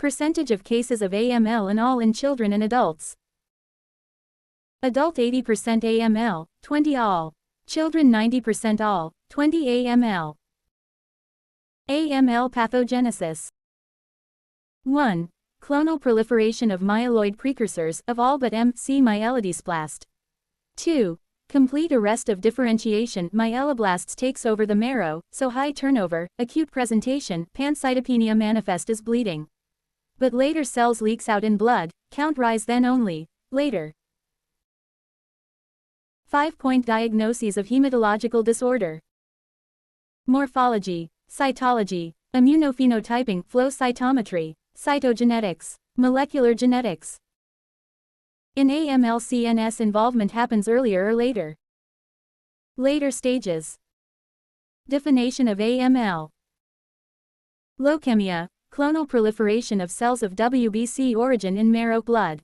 Percentage of cases of AML in all in children and adults. Adult 80% AML, 20 all. Children 90% all, 20 AML. AML pathogenesis. 1. Clonal proliferation of myeloid precursors of all but MC myelodysplast. 2. Complete arrest of differentiation. Myeloblasts takes over the marrow, so high turnover, acute presentation, pancytopenia manifest as bleeding. But later cells leaks out in blood, count rise then only, later. 5-point diagnoses of hematological disorder. Morphology, cytology, immunophenotyping, flow cytometry, cytogenetics, molecular genetics. In AML, CNS involvement happens earlier or later. Later stages. Definition of AML. Leukemia, clonal proliferation of cells of WBC origin in marrow blood.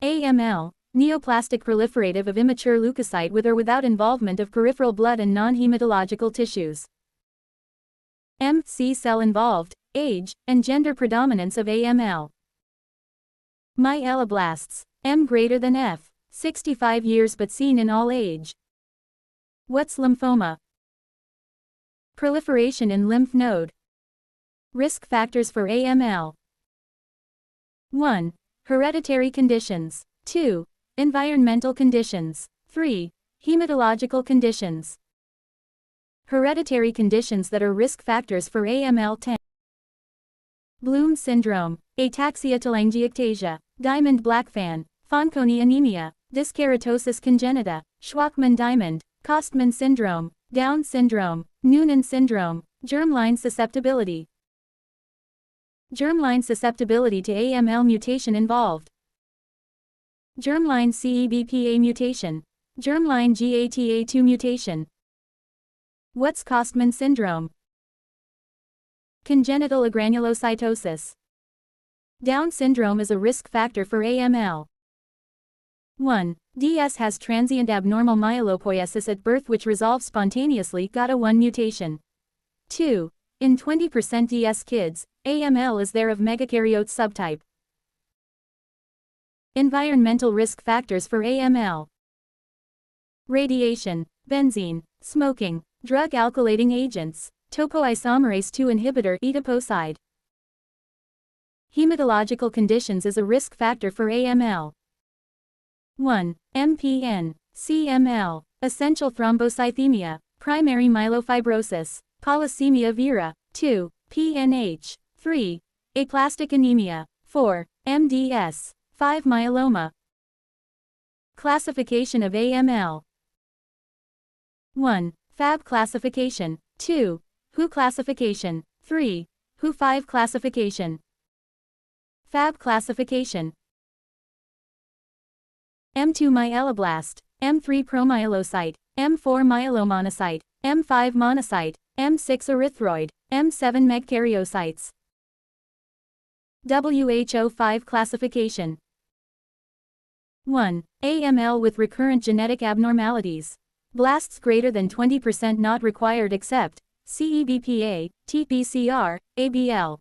AML, neoplastic proliferative of immature leukocyte with or without involvement of peripheral blood and non-hematological tissues. MC cell involved, age, and gender predominance of AML. Myeloblasts, M greater than F, 65 years but seen in all age. What's lymphoma? Proliferation in lymph node. Risk factors for AML. 1. Hereditary conditions. 2. Environmental conditions. 3. Hematological conditions. Hereditary conditions that are risk factors for AML. 10. Bloom syndrome, ataxia-telangiectasia, Diamond-Blackfan, Fanconi anemia, dyskeratosis congenita, Schwachman-Diamond, Kostman syndrome, Down syndrome, Noonan syndrome, germline susceptibility. Germline susceptibility to AML mutation involved. Germline CEBPA mutation. Germline GATA2 mutation. What's Kostman syndrome? Congenital agranulocytosis. Down syndrome is a risk factor for AML. 1. DS has transient abnormal myelopoiesis at birth which resolves spontaneously, GATA1 mutation. 2. In 20% DS kids, AML is there of megakaryote subtype. Environmental risk factors for AML. Radiation, benzene, smoking, drug alkylating agents, topoisomerase II inhibitor, etoposide. Hematological conditions is a risk factor for AML. 1. MPN, CML, essential thrombocythemia, primary myelofibrosis, polycythemia vera. 2. PNH. 3. Aplastic anemia. 4. MDS. 5. Myeloma. Classification of AML. 1. FAB classification. 2. WHO classification. 3. WHO5 classification. FAB classification. M2 myeloblast, M3 promyelocyte, M4 myelomonocyte, M5 monocyte, M6 erythroid, M7 megakaryocytes. WHO5 classification. 1. AML with recurrent genetic abnormalities. Blasts greater than 20% not required except CEBPA, TPCR, ABL.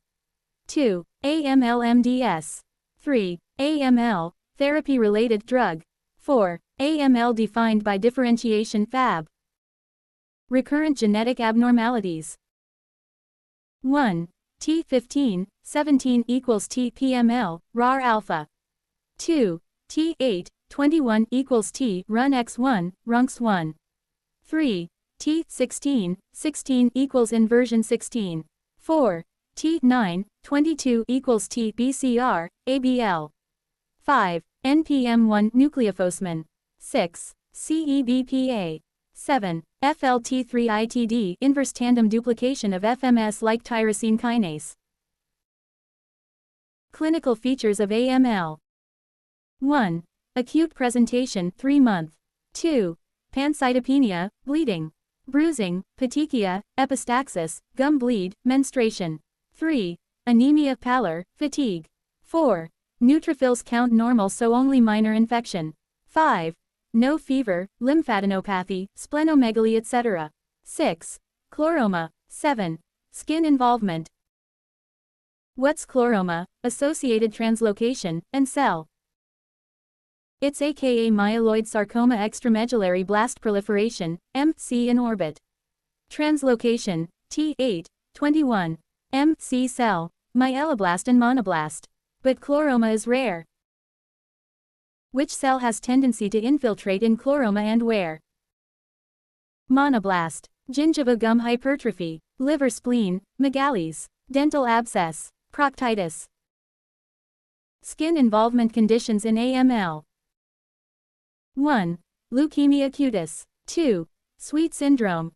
2. AML-MDS. 3. AML, therapy-related drug. 4. AML defined by differentiation FAB. Recurrent genetic abnormalities. 1. T15, 17 equals T-PML, RAR alpha. 2. T8, 21 equals T, run X1, RUNX1. 3. T16, 16 equals inversion 16. 4. T9, 22 equals T, BCR, ABL. 5. NPM1 nucleophosmin. 6. CEBPA. 7. FLT3-ITD inverse tandem duplication of FMS like tyrosine kinase. Clinical features of AML. 1. Acute presentation 3-month. 2. Pancytopenia, bleeding, bruising, petechia, epistaxis, gum bleed, menstruation. 3. Anemia, pallor, fatigue. 4. Neutrophils count normal so only minor infection. 5. No fever, lymphadenopathy, splenomegaly etc. 6. Chloroma. 7. Skin involvement. What's chloroma, associated translocation, and cell? It's aka myeloid sarcoma extramedullary blast proliferation, MC in orbit. Translocation, T821. MC cell, myeloblast and monoblast. But chloroma is rare. Which cell has tendency to infiltrate in chloroma and where? Monoblast, gingiva gum hypertrophy, liver spleen, megalis, dental abscess, proctitis. Skin involvement conditions in AML. 1. Leukemia cutis. 2. Sweet syndrome.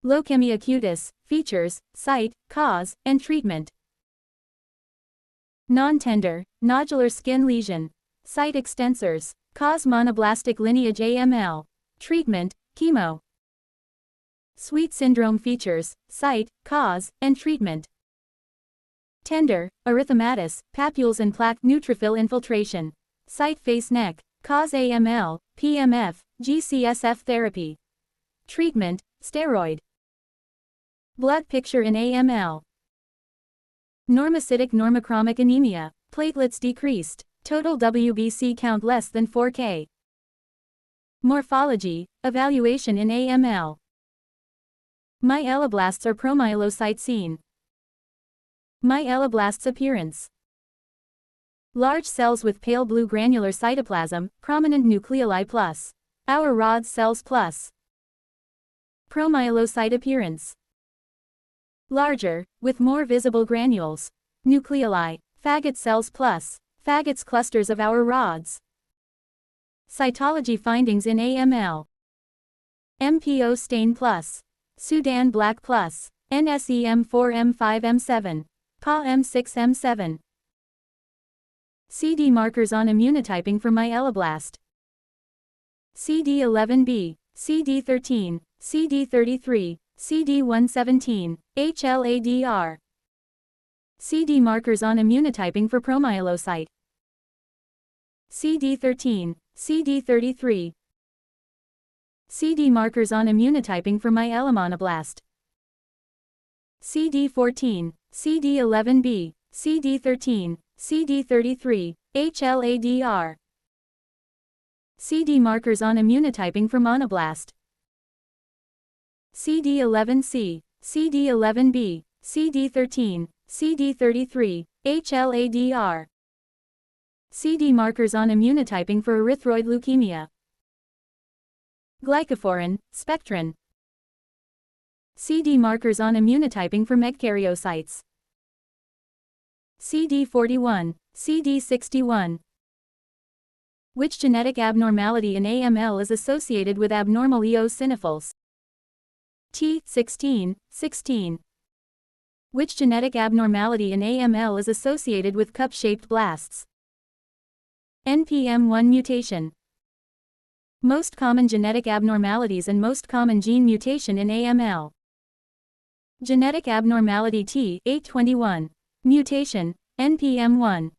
Leukemia cutis, features, site, cause, and treatment. Non-tender, nodular skin lesion. Site extensors, cause monoblastic lineage AML. Treatment, chemo. Sweet syndrome features, site, cause, and treatment. Tender, erythematous, papules and plaque neutrophil infiltration. Site face neck, cause AML, PMF, GCSF therapy. Treatment, steroid. Blood picture in AML. Normocytic normochromic anemia, platelets decreased, total WBC count less than 4K. Morphology, evaluation in AML. Myeloblasts are promyelocyte seen. Myeloblasts appearance. Large cells with pale blue granular cytoplasm, prominent nucleoli plus. Our rod cells plus. Promyelocyte appearance. Larger, with more visible granules. Nucleoli, faggot cells plus. Faggots clusters of our rods. Cytology findings in AML. MPO stain plus. Sudan black plus. NSEM4M5M7. PA-M6M7. CD markers on immunotyping for myeloblast. CD11B, CD13, CD33, CD117, HLA-DR. CD markers on immunotyping for promyelocyte. CD13, CD33. CD markers on immunotyping for myelomonoblast. CD14, CD11B, CD13, CD33, HLA-DR. CD markers on immunotyping for monoblast. CD11C, CD11B, CD13, CD33, HLA-DR. CD markers on immunotyping for erythroid leukemia. Glycophorin, spectrin. CD markers on immunotyping for megakaryocytes. CD41, CD61. Which genetic abnormality in AML is associated with abnormal eosinophils? T16, 16. Which genetic abnormality in AML is associated with cup-shaped blasts? NPM1 mutation. Most common genetic abnormalities and most common gene mutation in AML. Genetic abnormality T821. Mutation, NPM1.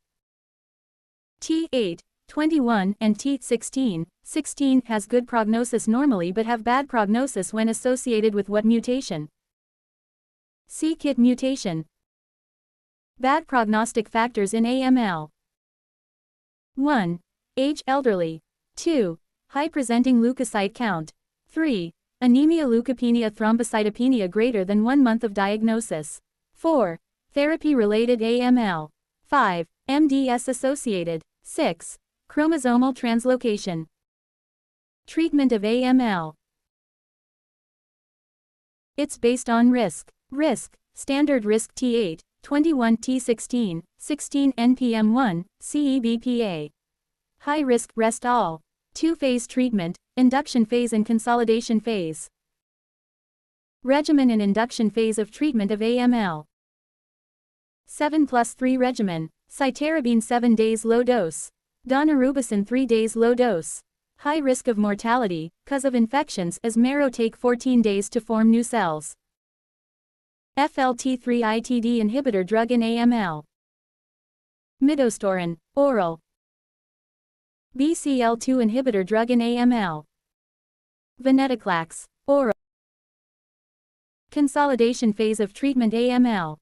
T821 and T16, 16 has good prognosis normally but have bad prognosis when associated with what mutation? c-KIT mutation. Bad prognostic factors in AML. 1. Age, elderly. 2. High presenting leukocyte count. 3. Anemia, leukopenia, thrombocytopenia greater than 1 month of diagnosis. 4. Therapy-related AML. 5. MDS associated. 6. Chromosomal translocation. Treatment of AML. It's based on risk. Risk, standard risk T8, 21 T16, 16 NPM1, CEBPA. High risk, rest all. 2-phase treatment, induction phase and consolidation phase. Regimen and induction phase of treatment of AML. 7+3 regimen, cytarabine 7 days low dose. Daunorubicin 3 days low dose. High risk of mortality, cause of infections as marrow take 14 days to form new cells. FLT3-ITD inhibitor drug in AML. Midostaurin, oral. BCL2 inhibitor drug in AML. Venetoclax, oral. Consolidation phase of treatment AML.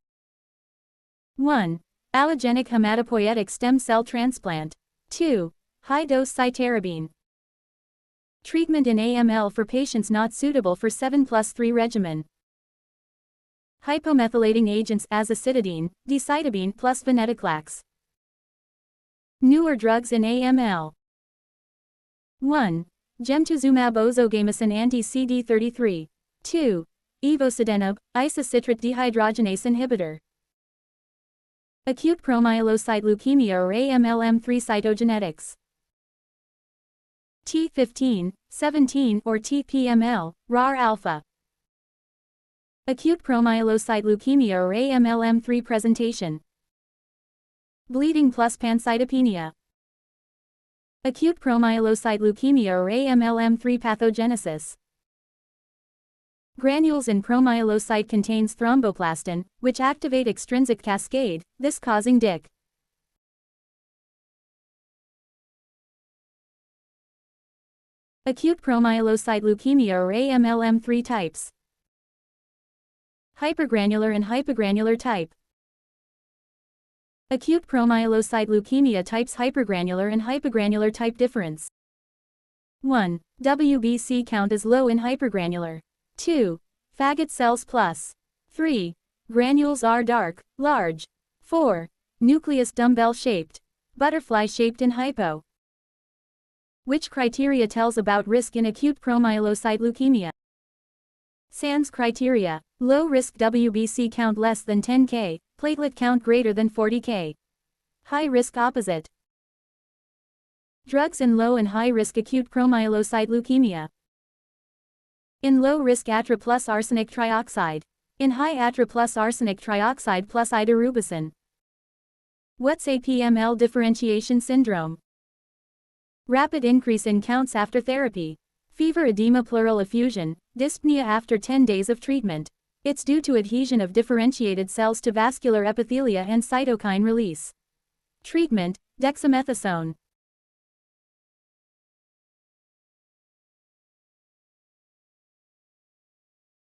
1. Allogenic hematopoietic stem cell transplant. 2. High-dose cytarabine. Treatment in AML for patients not suitable for 7+3 regimen. Hypomethylating agents azacitidine, decitabine plus venetoclax. Newer drugs in AML. 1. Gemtuzumab ozogamicin anti-CD33. 2. Ivosidenib, isocitrate dehydrogenase inhibitor. Acute promyelocyte leukemia or AML-M3 cytogenetics. T15, 17 or TPML, RAR alpha. Acute promyelocyte leukemia or AML-M3 presentation. Bleeding plus pancytopenia. Acute promyelocyte leukemia or AML-M3 pathogenesis. Granules in promyelocyte contains thromboplastin, which activate extrinsic cascade, this causing DIC. Acute promyelocyte leukemia or AML-M3 types. Hypergranular and hypogranular type. Acute promyelocyte leukemia types hypergranular and hypogranular type difference. 1. WBC count is low in hypergranular. 2. Faggot cells plus. 3. Granules are dark, large. 4. Nucleus dumbbell-shaped. Butterfly-shaped in hypo. Which criteria tells about risk in acute promyelocyte leukemia? SANS criteria. Low risk WBC count less than 10K, platelet count greater than 40K. High risk opposite. Drugs in low and high risk acute promyelocyte leukemia. In low risk atra plus arsenic trioxide. In high atra plus arsenic trioxide plus idarubicin. What's APML differentiation syndrome? Rapid increase in counts after therapy. Fever, edema, pleural effusion, dyspnea after 10 days of treatment. It's due to adhesion of differentiated cells to vascular epithelia and cytokine release. Treatment, dexamethasone.